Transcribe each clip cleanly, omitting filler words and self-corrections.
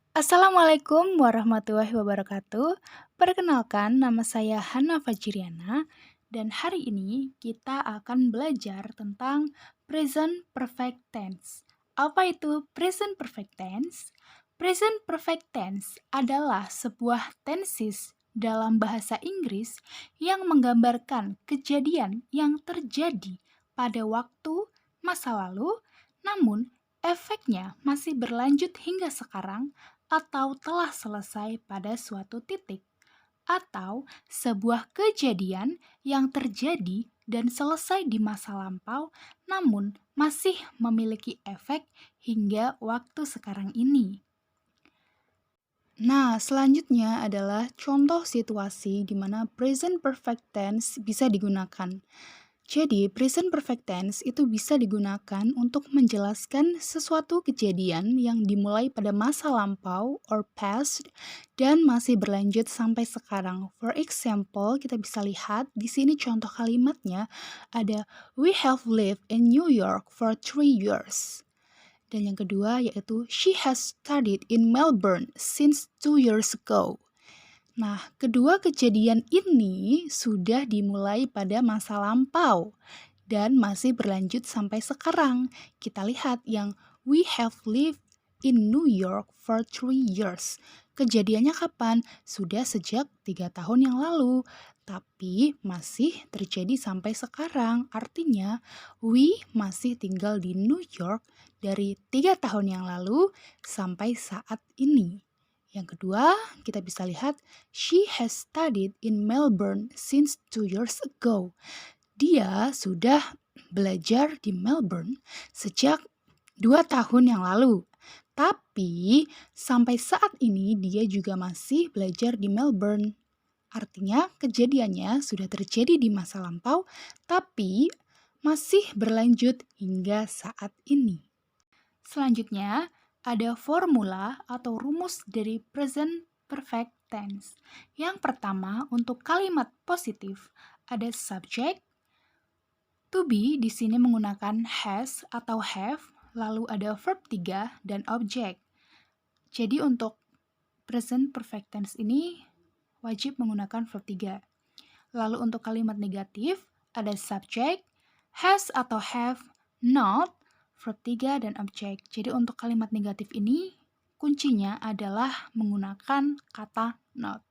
Assalamualaikum warahmatullahi wabarakatuh. Perkenalkan, nama saya Hana Fajriana, dan hari ini kita akan belajar tentang present perfect tense. Apa itu present perfect tense? Present perfect tense adalah sebuah tenses dalam bahasa Inggris yang menggambarkan kejadian yang terjadi pada waktu masa lalu, namun efeknya masih berlanjut hingga sekarang atau telah selesai pada suatu titik, atau sebuah kejadian yang terjadi dan selesai di masa lampau, namun masih memiliki efek hingga waktu sekarang ini. Nah, selanjutnya adalah contoh situasi di mana present perfect tense bisa digunakan. Jadi, present perfect tense itu bisa digunakan untuk menjelaskan sesuatu kejadian yang dimulai pada masa lampau or past dan masih berlanjut sampai sekarang. For example, kita bisa lihat di sini contoh kalimatnya ada we have lived in New York for 3 years. Dan yang kedua yaitu she has studied in Melbourne since 2 years ago. Nah, kedua kejadian ini sudah dimulai pada masa lampau dan masih berlanjut sampai sekarang. Kita lihat yang we have lived in New York for 3 years. Kejadiannya kapan? Sudah sejak 3 tahun yang lalu, tapi masih terjadi sampai sekarang. Artinya, we masih tinggal di New York dari 3 tahun yang lalu sampai saat ini. Yang kedua, kita bisa lihat she has studied in Melbourne since 2 years ago. Dia sudah belajar di Melbourne sejak 2 tahun yang lalu. Tapi sampai saat ini dia juga masih belajar di Melbourne. Artinya kejadiannya sudah terjadi di masa lampau, tapi masih berlanjut hingga saat ini. Selanjutnya, ada formula atau rumus dari present perfect tense. Yang pertama, untuk kalimat positif, ada subject. To be di sini menggunakan has atau have, lalu ada verb 3 dan object. Jadi untuk present perfect tense ini wajib menggunakan verb 3. Lalu untuk kalimat negatif, ada subject, has atau have, not, verb 3 dan object. Jadi untuk kalimat negatif ini, kuncinya adalah menggunakan kata not.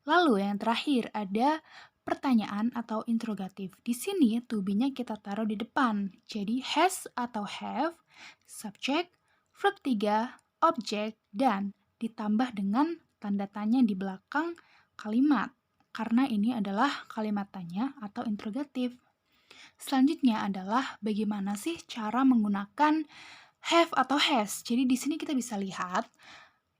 Lalu yang terakhir ada pertanyaan atau interrogatif. Di sini to be-nya kita taruh di depan. Jadi has atau have, subject, verb 3, object, dan ditambah dengan tanda tanya di belakang kalimat. Karena ini adalah kalimat tanya atau interrogatif. Selanjutnya adalah bagaimana sih cara menggunakan have atau has. Jadi di sini kita bisa lihat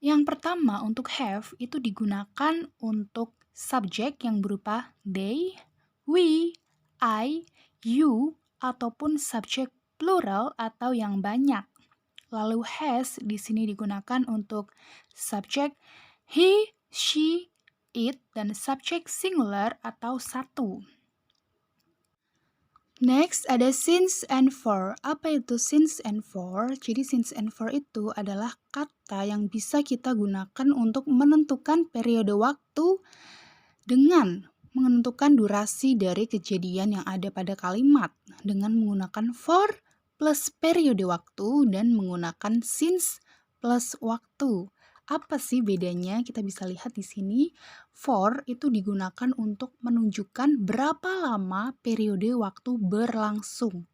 yang pertama untuk have itu digunakan untuk subjek yang berupa they, we, I, you, ataupun subjek plural atau yang banyak. Lalu has di sini digunakan untuk subjek he, she, it, dan subjek singular atau satu. Next, ada since and for. Apa itu since and for? Jadi since and for itu adalah kata yang bisa kita gunakan untuk menentukan periode waktu dengan menentukan durasi dari kejadian yang ada pada kalimat dengan menggunakan for plus periode waktu dan menggunakan since plus waktu. Apa sih bedanya? Kita bisa lihat di sini. For itu digunakan untuk menunjukkan berapa lama periode waktu berlangsung.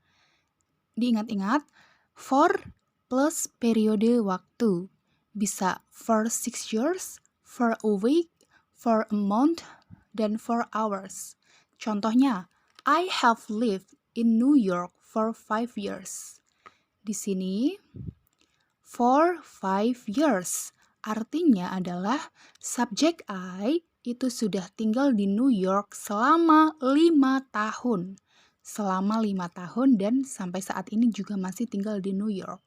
Diingat-ingat, for plus periode waktu. Bisa for 6 years, for a week, for a month, dan for hours. Contohnya, I have lived in New York for 5 years. Di sini, for 5 years. Artinya adalah subjek I itu sudah tinggal di New York selama 5 tahun. Selama 5 tahun dan sampai saat ini juga masih tinggal di New York.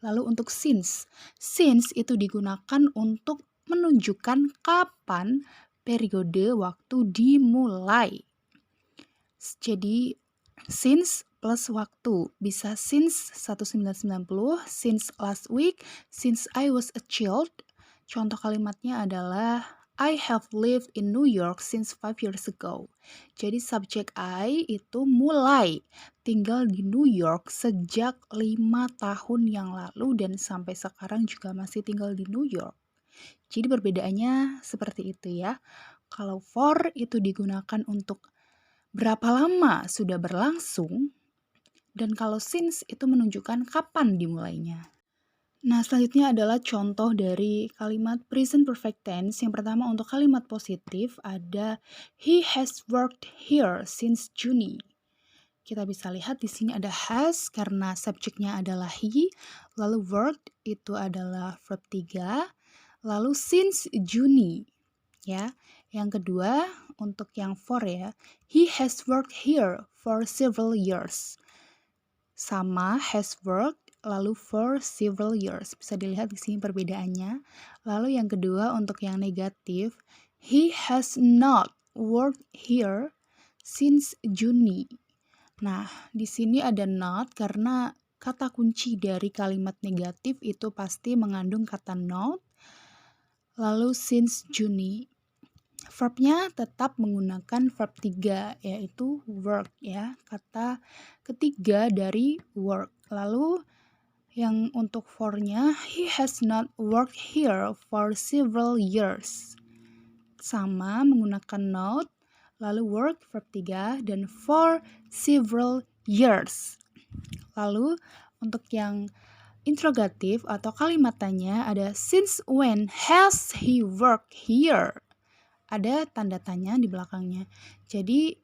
Lalu untuk since itu digunakan untuk menunjukkan kapan periode waktu dimulai. Jadi since plus waktu bisa since 1990, since last week, since I was a child, Contoh kalimatnya adalah I have lived in New York since 5 years ago. Jadi subjek I itu mulai tinggal di New York sejak 5 tahun yang lalu dan sampai sekarang juga masih tinggal di New York. Jadi perbedaannya seperti itu ya. Kalau for itu digunakan untuk berapa lama sudah berlangsung, dan kalau since itu menunjukkan kapan dimulainya. Nah, selanjutnya adalah contoh dari kalimat present perfect tense. Yang pertama untuk kalimat positif ada he has worked here since June. Kita bisa lihat di sini ada has karena subjeknya adalah he, lalu worked itu adalah verb 3, lalu since June. Ya. Yang kedua untuk yang for ya, he has worked here for several years. Sama has worked lalu for several years. Bisa dilihat di sini perbedaannya. Lalu yang kedua untuk yang negatif, he has not worked here since June. Nah, di sini ada not karena kata kunci dari kalimat negatif itu pasti mengandung kata not. Lalu since June. Verbnya tetap menggunakan verb 3 yaitu work ya, kata ketiga dari work. Lalu yang untuk for-nya, he has not worked here for several years. Sama menggunakan not, lalu work verb 3 dan for several years. Lalu untuk yang interrogatif atau kalimat tanya ada since when has he worked here? Ada tanda tanya di belakangnya. Jadi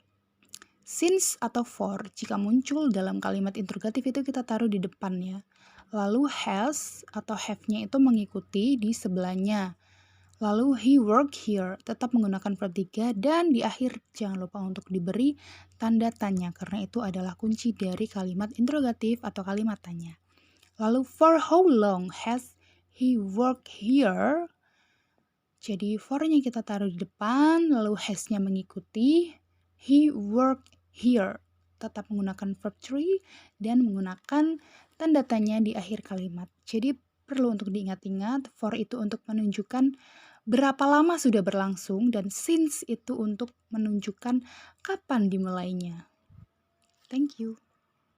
since atau for jika muncul dalam kalimat interrogatif itu kita taruh di depannya. Lalu has atau have-nya itu mengikuti di sebelahnya. Lalu he work here tetap menggunakan verb 3 dan di akhir jangan lupa untuk diberi tanda tanya karena itu adalah kunci dari kalimat interrogatif atau kalimat tanya. Lalu for how long has he worked here? Jadi for-nya kita taruh di depan, lalu has-nya mengikuti. He worked here. Tetap menggunakan verb 3 dan menggunakan tanda tanya di akhir kalimat. Jadi perlu untuk diingat-ingat, for itu untuk menunjukkan berapa lama sudah berlangsung dan since itu untuk menunjukkan kapan dimulainya. Thank you.